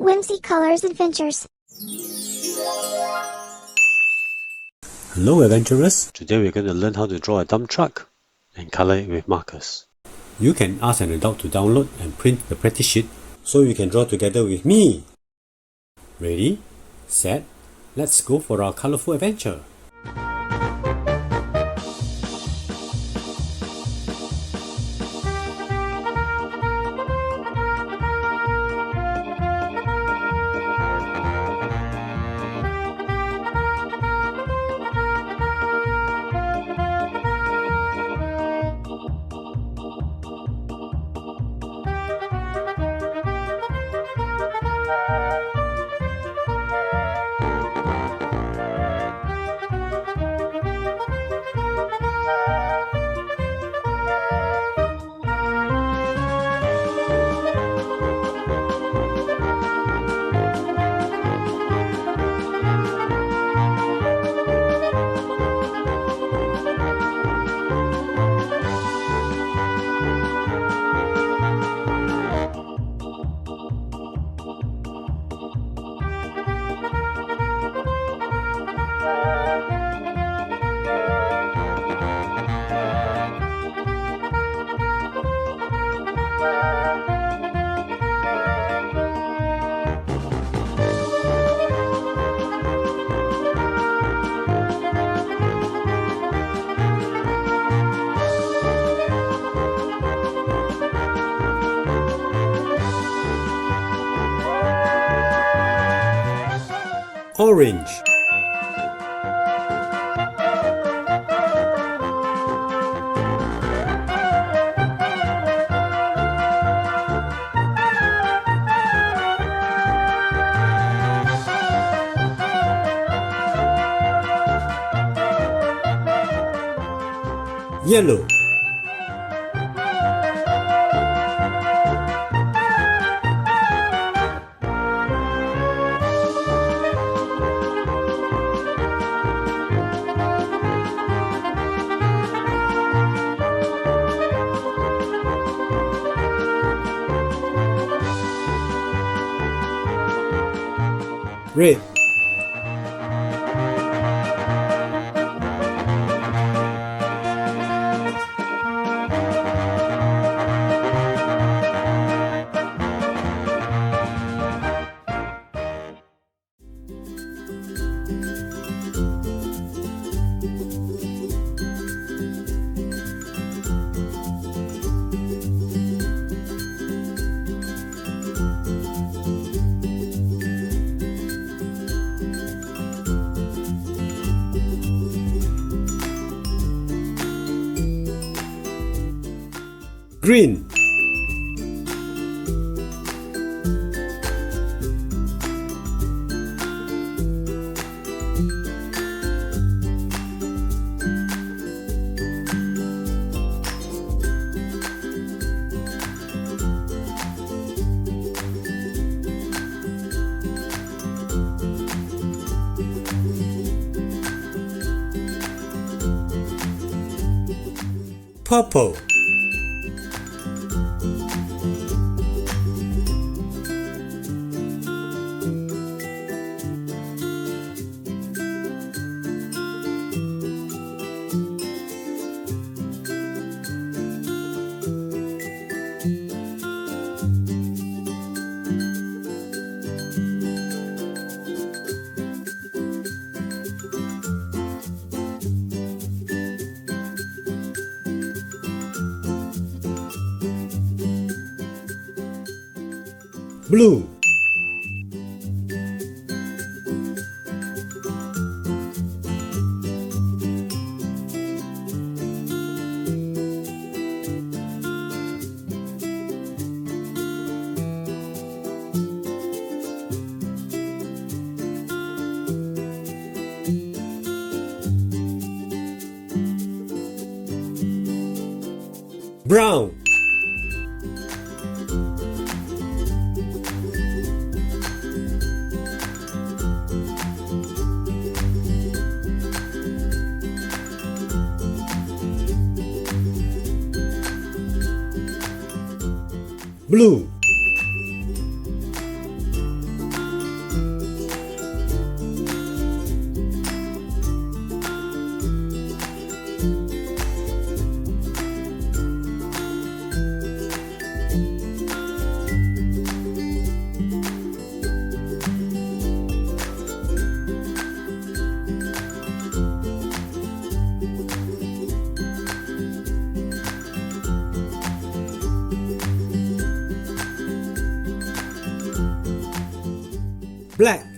WhimsyColorsAdventures. Hello adventurers! Today we're going to learn how to draw a dump truck and color it with markers. You can ask an adult to download and print the practice sheet so you can draw together with me. Ready, set, let's go for our colorful adventure! Orange, yellow, red, green, purple, blue, brown, blue, Black.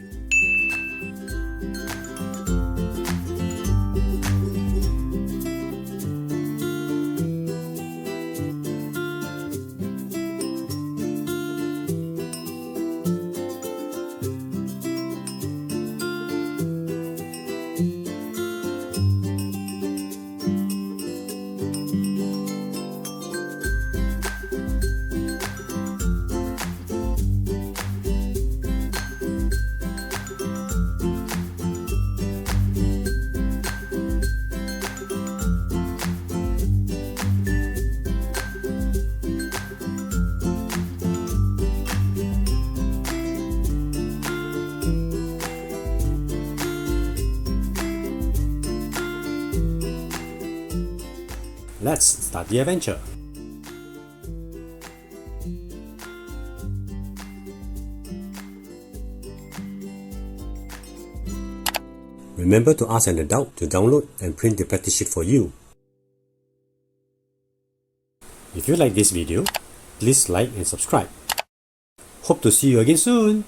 Let's start the adventure. Remember to ask an adult to download and print the practice sheet for you. If you like this video, please like and subscribe. Hope to see you again soon.